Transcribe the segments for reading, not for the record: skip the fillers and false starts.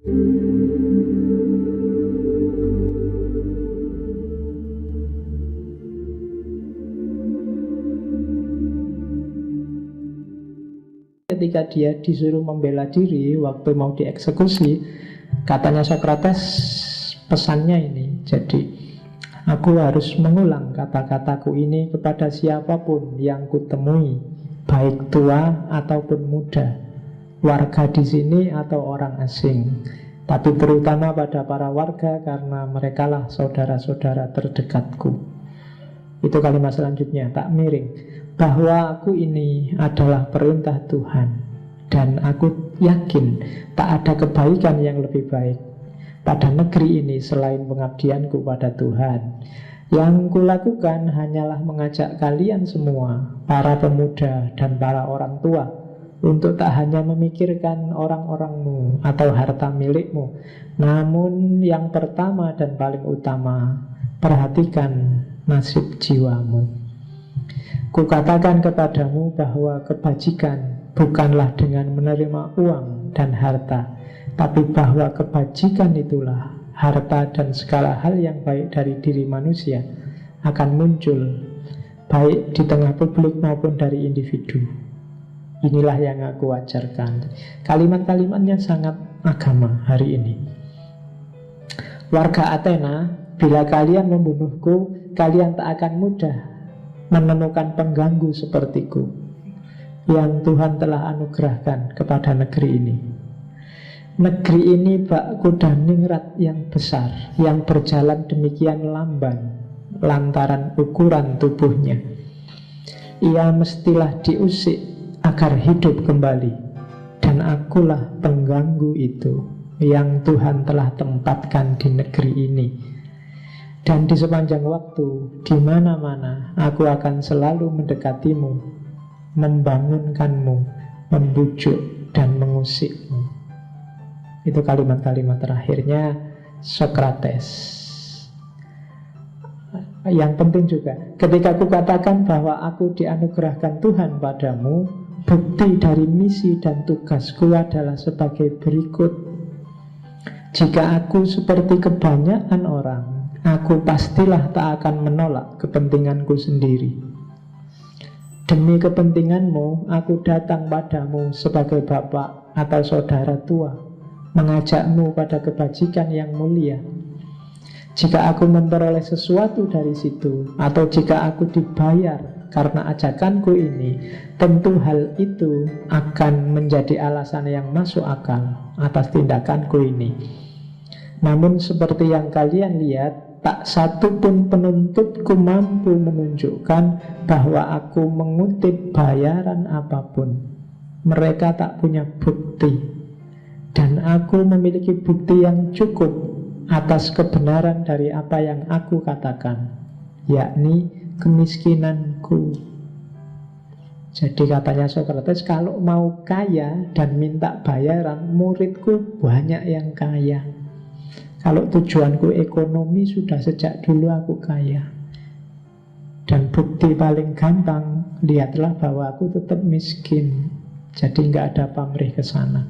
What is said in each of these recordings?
Ketika dia disuruh membela diri waktu mau dieksekusi, katanya Sokrates pesannya ini, jadi aku harus mengulang kata-kataku ini kepada siapapun yang kutemui, baik tua ataupun muda, warga di sini atau orang asing, tapi terutama pada para warga karena merekalah saudara-saudara terdekatku. Itu kalimat selanjutnya, tak miring, bahwa aku ini adalah perintah Tuhan, dan aku yakin tak ada kebaikan yang lebih baik pada negeri ini selain pengabdianku pada Tuhan. Yang kulakukan hanyalah mengajak kalian semua, para pemuda dan para orang tua, untuk tak hanya memikirkan orang-orangmu atau harta milikmu, namun yang pertama dan paling utama, perhatikan nasib jiwamu. Kukatakan kepadamu bahwa kebajikan bukanlah dengan menerima uang dan harta, tapi bahwa kebajikan itulah harta dan segala hal yang baik dari diri manusia akan muncul, baik di tengah publik maupun dari individu. Inilah yang aku ajarkan. Kalimat-kalimatnya sangat agama hari ini. Warga Athena, bila kalian membunuhku, kalian tak akan mudah menemukan pengganggu sepertiku yang Tuhan telah anugerahkan kepada negeri ini. Negeri ini bak kuda ningrat yang besar, yang berjalan demikian lamban lantaran ukuran tubuhnya. Ia mestilah diusik agar hidup kembali, dan akulah pengganggu itu yang Tuhan telah tempatkan di negeri ini. Dan di sepanjang waktu, di mana-mana, aku akan selalu mendekatimu, membangunkanmu, membujuk dan mengusikmu. Itu kalimat-kalimat terakhirnya Sokrates. Yang penting juga, ketika aku katakan bahwa aku dianugerahkan Tuhan padamu, bukti dari misi dan tugasku adalah sebagai berikut. Jika aku seperti kebanyakan orang, aku pastilah tak akan menolak kepentinganku sendiri. Demi kepentinganmu, aku datang padamu sebagai bapak atau saudara tua, mengajakmu pada kebajikan yang mulia. Jika aku memperoleh sesuatu dari situ, atau jika aku dibayar karena ajakanku ini, tentu hal itu akan menjadi alasan yang masuk akal atas tindakanku ini. Namun seperti yang kalian lihat, tak satu pun penuntutku mampu menunjukkan bahwa aku mengutip bayaran apapun. Mereka tak punya bukti, dan aku memiliki bukti yang cukup atas kebenaran dari apa yang aku katakan, yakni kemiskinanku. Jadi katanya Sokrates, kalau mau kaya dan minta bayaran, muridku banyak yang kaya. Kalau tujuanku ekonomi, sudah sejak dulu aku kaya. Dan bukti paling gampang, lihatlah bahwa aku tetap miskin. Jadi nggak ada pamrih ke sana.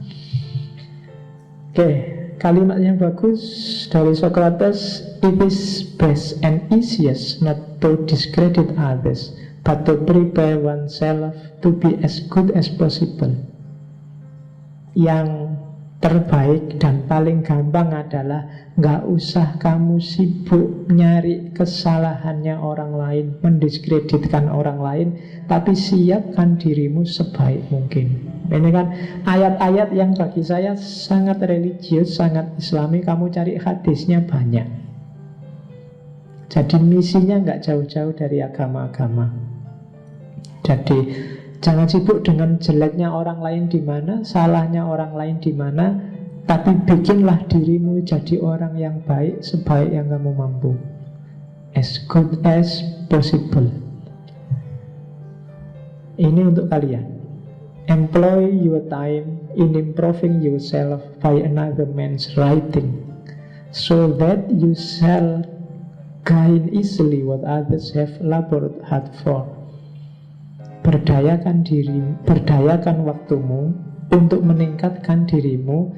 Oke, kalimat yang bagus dari Sokrates, it is best and easiest not to discredit others, but to prepare oneself to be as good as possible. Yang terbaik dan paling gampang adalah nggak usah kamu sibuk nyari kesalahannya orang lain, mendiskreditkan orang lain, tapi siapkan dirimu sebaik mungkin. Ini kan ayat-ayat yang bagi saya sangat religius, sangat islami. Kamu cari hadisnya banyak. Jadi misinya nggak jauh-jauh dari agama-agama. Jadi jangan sibuk dengan jeleknya orang lain di mana, salahnya orang lain di mana, tapi bikinlah dirimu jadi orang yang baik sebaik yang kamu mampu. As good as possible. Ini untuk kalian. Employ your time in improving yourself by another man's writing, so that you shall gain easily what others have labored hard for. Berdayakan diri, berdayakan waktumu untuk meningkatkan dirimu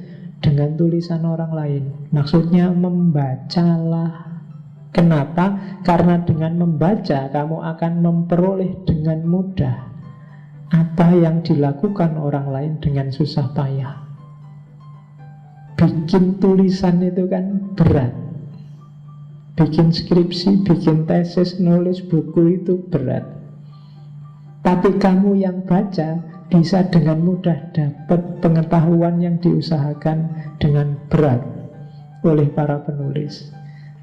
dengan tulisan orang lain. Maksudnya membacalah. Kenapa? Karena dengan membaca kamu akan memperoleh dengan mudah apa yang dilakukan orang lain dengan susah payah. Bikin tulisan itu kan berat. Bikin skripsi, bikin tesis, nulis buku itu berat. Tapi kamu yang baca bisa dengan mudah dapat pengetahuan yang diusahakan dengan berat oleh para penulis.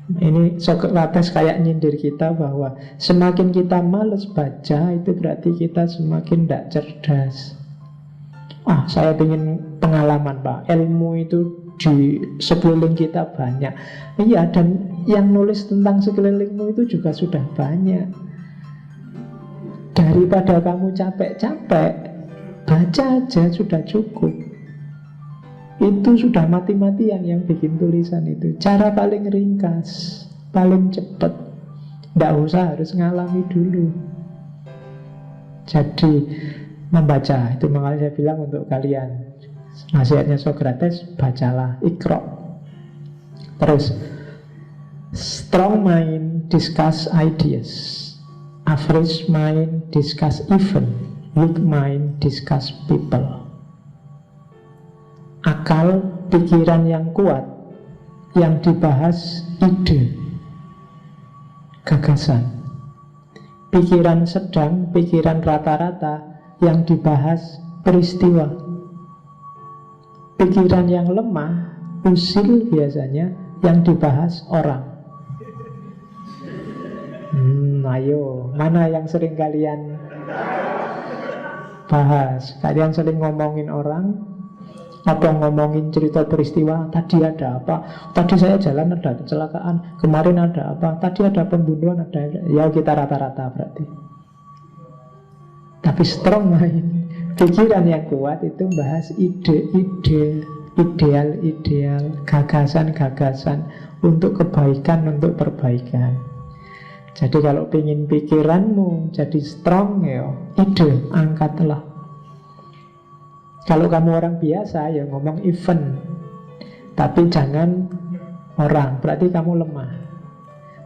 Ini Sokrates kayak nyindir kita bahwa semakin kita males baca, itu berarti kita semakin tidak cerdas. Saya ingin pengalaman Pak, ilmu itu di sekeliling kita banyak. Iya, dan yang nulis tentang sekelilingmu itu juga sudah banyak. Daripada kamu capek-capek, baca aja sudah cukup. Itu sudah mati-matian yang bikin tulisan itu. Cara paling ringkas, paling cepat. Tidak usah harus ngalami dulu. Jadi membaca, itu makanya saya bilang untuk kalian, nasihatnya Sokrates, bacalah, ikra. Terus, strong mind discuss ideas, average mind discuss event, weak mind discuss people. Akal, pikiran yang kuat, yang dibahas ide, gagasan. Pikiran sedang, pikiran rata-rata, yang dibahas peristiwa. Pikiran yang lemah, usil biasanya, yang dibahas orang. Ayo, mana yang sering kalian bahas? Kalian sering ngomongin orang atau ngomongin cerita peristiwa? Tadi ada apa? Tadi saya jalan ada kecelakaan. Kemarin ada apa? Tadi ada pembunuhan, ada. Ya kita rata-rata berarti. Tapi strong mind, pikiran yang kuat itu bahas ide-ide, ideal-ideal, gagasan-gagasan untuk kebaikan, untuk perbaikan. Jadi kalau ingin pikiranmu jadi strong, ya ide, angkatlah. Kalau kamu orang biasa, ya ngomong event, tapi jangan orang, berarti kamu lemah.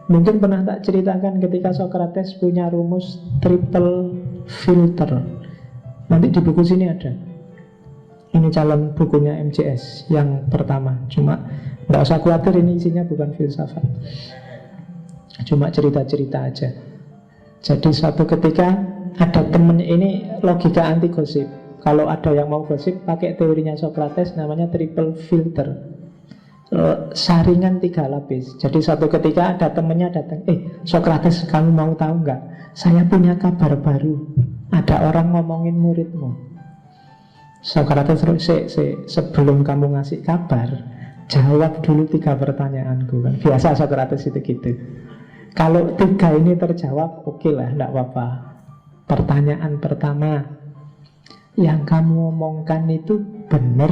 Mungkin pernah tak ceritakan ketika Sokrates punya rumus triple filter. Nanti di buku sini ada. Ini calon bukunya MJS yang pertama. Cuma nggak usah khawatir, ini isinya bukan filsafat, cuma cerita-cerita aja. Jadi suatu ketika ada temennya, ini logika anti gosip. Kalau ada yang mau gosip, pakai teorinya Sokrates, namanya triple filter, saringan 3 lapis. Jadi suatu ketika ada temennya datang, Sokrates, kamu mau tahu nggak? Saya punya kabar baru. Ada orang ngomongin muridmu. Sokrates terus, sebelum kamu ngasih kabar, jawab dulu 3 pertanyaanku. Kan biasa Sokrates itu gitu. Kalau 3 ini terjawab, oke lah, enggak apa-apa. Pertanyaan pertama, yang kamu omongkan itu benar,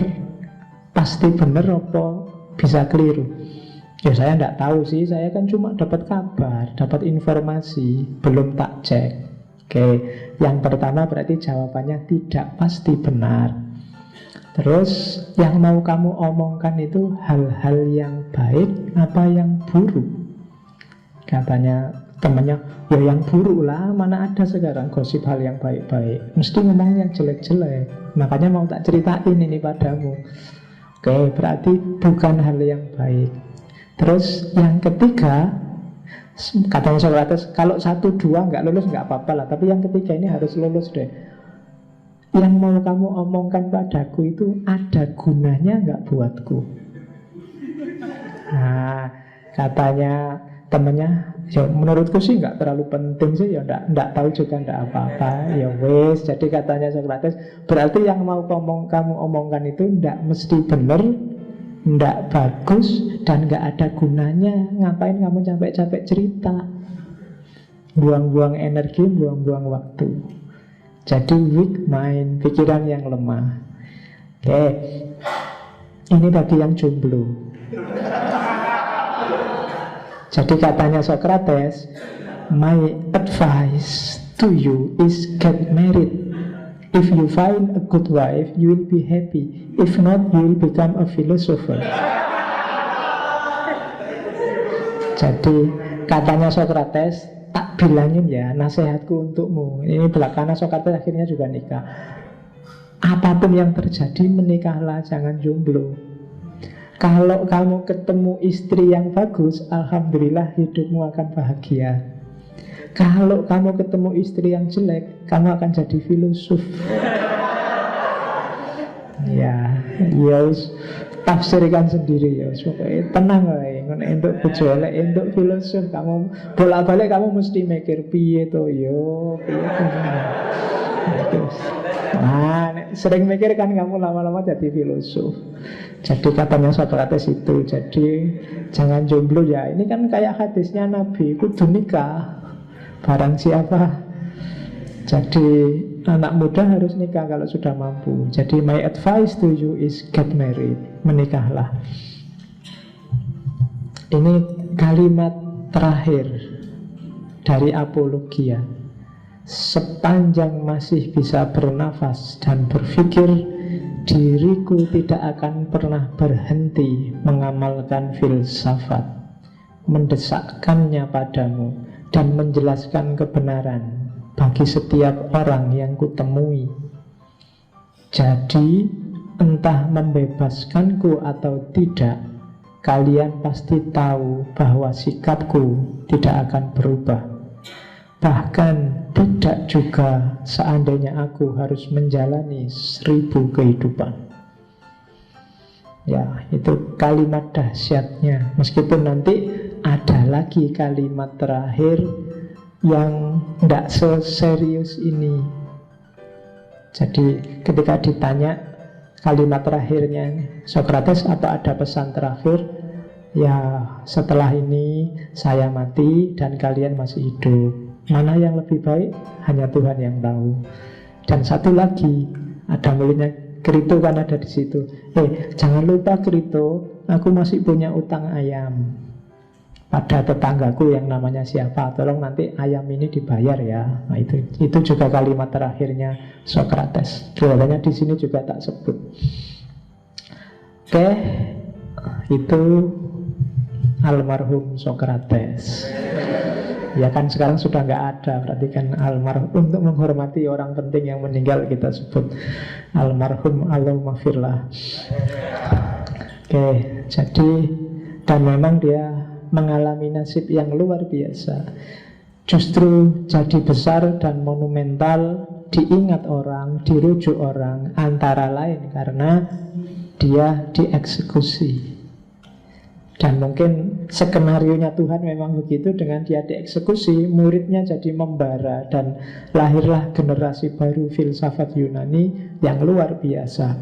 pasti benar apa bisa keliru? Ya saya enggak tahu sih, saya kan cuma dapat kabar, dapat informasi, belum tak cek. Oke, yang pertama berarti jawabannya tidak pasti benar. Terus yang mau kamu omongkan itu hal-hal yang baik apa yang buruk? Katanya temannya, ya yang buruk lah, mana ada sekarang gosip hal yang baik-baik, mesti ngomong yang jelek-jelek. Makanya mau tak ceritain ini padamu. Oke, berarti bukan hal yang baik. Terus yang ketiga, katanya Sokrates, kalau 1-2 nggak lulus nggak apa-apa lah, tapi yang ketiga ini harus lulus deh. Yang mau kamu omongkan padaku itu ada gunanya nggak buatku? Nah, katanya temennya, ya menurutku sih nggak terlalu penting sih, ya nggak tahu juga nggak apa-apa, ya wes. Jadi katanya Sokrates, berarti yang mau kamu omongkan itu nggak mesti benar, nggak bagus, dan nggak ada gunanya. Ngapain kamu capek-capek cerita? Buang-buang energi, buang-buang waktu. Jadi weak mind, pikiran yang lemah. Oke, ini bagi yang jomblo. Jadi katanya Sokrates, my advice to you is get married If you find a good wife, you will be happy. If not, you will become a philosopher. Jadi katanya Socrates, tak bilangin ya, nasihatku untukmu. Ini belakangan Socrates akhirnya juga nikah. Apapun yang terjadi, menikahlah, jangan jomblo. Kalau kamu ketemu istri yang bagus, alhamdulillah hidupmu akan bahagia. Kalau kamu ketemu istri yang jelek, kamu akan jadi filosof. Ya, tafsirkan sendiri ya. Supaya tenang lah. Untuk berjualan, untuk filosof, kamu bolak-balik kamu mesti mikir piye to yo, piye to. Nah, sering mikir kan kamu lama-lama jadi filosof. Jadi katanya Socrates itu, jadi jangan jomblo ya. Ini kan kayak hadisnya Nabi, kudu nikah. Barang siapa. Jadi anak muda harus nikah kalau sudah mampu. Jadi my advice to you is get married. Menikahlah. Ini kalimat terakhir dari Apologia. Sepanjang masih bisa bernafas dan berpikir, diriku tidak akan pernah berhenti mengamalkan filsafat, mendesakkannya padamu, dan menjelaskan kebenaran bagi setiap orang yang kutemui. Jadi, entah membebaskanku atau tidak, kalian pasti tahu bahwa sikapku tidak akan berubah. Bahkan tidak juga seandainya aku harus menjalani 1000 kehidupan. Ya, itu kalimat dahsyatnya. Meskipun nanti ada lagi kalimat terakhir yang tidak seserius ini. Jadi ketika ditanya kalimat terakhirnya Socrates, apa ada pesan terakhir? Ya, setelah ini saya mati dan kalian masih hidup. Mana yang lebih baik? Hanya Tuhan yang tahu. Dan satu lagi, ada mulutnya Krito kan ada di situ. Jangan lupa Krito, aku masih punya utang ayam pada tetanggaku yang namanya siapa. Tolong nanti ayam ini dibayar ya. Nah, itu juga kalimat terakhirnya Socrates. Kelihatannya di sini juga tak sebut. Oke, itu almarhum Socrates. Ya kan sekarang sudah nggak ada, berarti kan almarhum. Untuk menghormati orang penting yang meninggal kita sebut almarhum, Allahumma Oke, jadi dan memang dia mengalami nasib yang luar biasa. Justru jadi besar dan monumental, diingat orang, dirujuk orang, antara lain karena dia dieksekusi. Dan mungkin skenarionya Tuhan memang begitu. Dengan dia dieksekusi, muridnya jadi membara, dan lahirlah generasi baru filsafat Yunani yang luar biasa,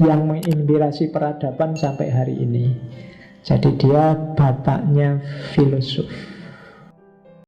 yang menginspirasi peradaban sampai hari ini. Jadi dia bapaknya filosof.